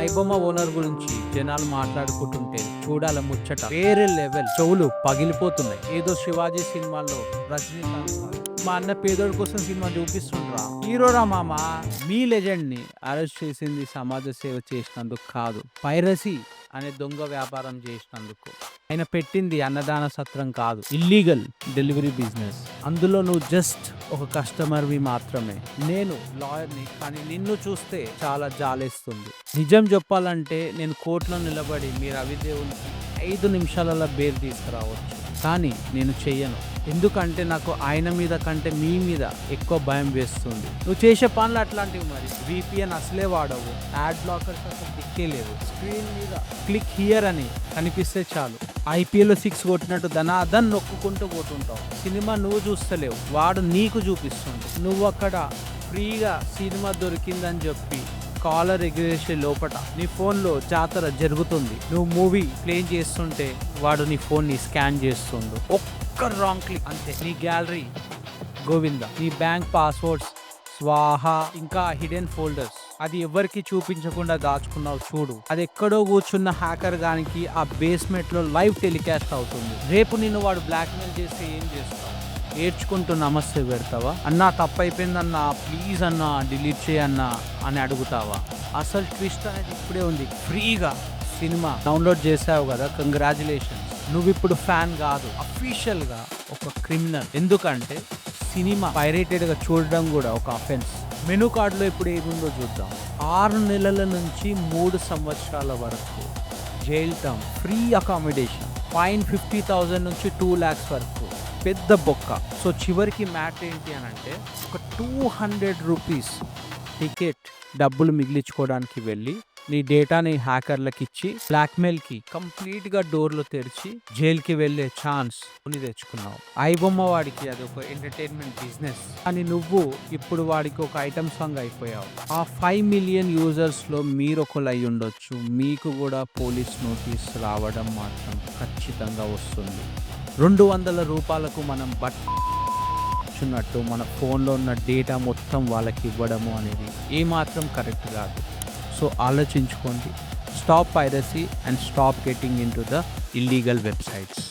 IBomma owner గురించి జనాలు మాట్లాడుకుంటుంటే చూడాల ముచ్చట వేరే లెవెల్. చెవులు పగిలిపోతున్నాయి. ఏదో శివాజీ సినిమాలో రజనీకాంత్ మా అన్న పేదోడి కోసం సినిమా చూపిస్తుండ్రా. హీరోరా మామ. మీ లెజెండ్ ని అరెస్ట్ చేసింది సమాజ సేవ చేసినందుకు కాదు, పైరసీ అనే దొంగ వ్యాపారం చేసినందుకు. ఆయన పెట్టింది అన్నదాన సత్రం కాదు, ఇల్లీగల్ డెలివరీ బిజినెస్. అందులో నువ్వు జస్ట్ ఒక కస్టమర్వి మాత్రమే. నేను లాయర్ని, కానీ నిన్ను చూస్తే చాలా జాలేస్తుంది. నిజం చెప్పాలంటే నేను కోర్టులో నిలబడి మీ రవిదేవునికి 5 నిమిషాలలో బెయిల్ తీసుకురావచ్చు, కానీ నేను చెయ్యను. ఎందుకంటే నాకు ఆయన మీద కంటే మీ మీద ఎక్కువ భయం వేస్తుంది. నువ్వు చేసే పనులు అట్లాంటివి. మరి VPN అసలే వాడవు, యాడ్ బ్లాకర్స్ అసలు దిక్కే లేదు. స్క్రీన్ మీద క్లిక్ హియర్ అని కనిపిస్తే చాలు, IPL 6 కొట్టినట్టు ధనాధన్ నొక్కుంటూ పోతుంటావు. సినిమా నువ్వు చూస్తలేవు, వాడు నీకు చూపిస్తుంది. నువ్వు అక్కడ ఫ్రీగా సినిమా దొరికిందని చెప్పి కాలర్ ఎగిరేసే లోపట నీ ఫోన్లో జాతర జరుగుతుంది. నువ్వు మూవీ ప్లే చేస్తుంటే వాడు నీ ఫోన్ని స్కాన్ చేస్తుండు. ఒక్క రాంగ్ క్లిక్ అంతే, నీ గ్యాలరీ గోవింద. నీ బ్యాంక్ పాస్వర్డ్స్ స్వాహా. ఇంకా హిడెన్ ఫోల్డర్స్, అది ఎవరికి చూపించకుండా దాచుకున్నావు చూడు. అది ఎక్కడో కూర్చున్న హ్యాకర్ గానికి ఆ బేస్మెంట్ లో లైవ్ టెలికాస్ట్ అవుతుంది. రేపు నిన్ను వాడు బ్లాక్మెయిల్ చేస్తే ఏం చేస్తావు? ఏడ్చుకుంటూ నమస్తే పెడతావా? అన్నా తప్పైపోయిందన్నా, ప్లీజ్ అన్నా డిలీట్ చేయన్నా అని అడుగుతావా? అసలు ట్విస్ట్ అనేది ఇప్పుడే ఉంది. ఫ్రీగా సినిమా డౌన్లోడ్ చేసావు కదా, కంగ్రాచులేషన్స్. నువ్వు ఇప్పుడు ఫ్యాన్ కాదు, అఫీషియల్ గా ఒక క్రిమినల్. ఎందుకంటే సినిమా పైరేటెడ్ గా చూడడం కూడా ఒక అఫెన్స్. మెనూ కార్డులో ఇప్పుడు ఏముందో చూద్దాం. 6 నెలల నుంచి 3 సంవత్సరాల వరకు jail term, free accommodation, fine 50,000 నుంచి 2 lakhs వరకు. పెద్ద బొక్క. సో చివరికి మ్యాటర్ ఏంటి అని అంటే, ఒక 200 రూపీస్ టికెట్ డబ్బులు మిగిలించుకోవడానికి వెళ్ళి నీ డేటాని హ్యాకర్లకు ఇచ్చి బ్లాక్మెయిల్కి కంప్లీట్గా డోర్లు తెరిచి జైలుకి వెళ్ళే ఛాన్స్ కొని తెచ్చుకున్నావు. ఐబొమ్మ వాడికి అది ఒక ఎంటర్టైన్మెంట్ బిజినెస్, అని నువ్వు ఇప్పుడు వాడికి ఒక ఐటమ్ సాంగ్ అయిపోయావు. ఆ 5 మిలియన్ యూజర్స్లో మీరు ఒకరు అయి ఉండొచ్చు. మీకు కూడా పోలీస్ నోటీస్ రావడం మాత్రం ఖచ్చితంగా వస్తుంది. 200 రూపాయలకు మనం చున్నట్టు మన ఫోన్లో ఉన్న డేటా మొత్తం వాళ్ళకి ఇవ్వడము అనేది ఏమాత్రం కరెక్ట్ కాదు. సో ఆలోచించుకోండి. Stop piracy and stop getting in to the illegal websites.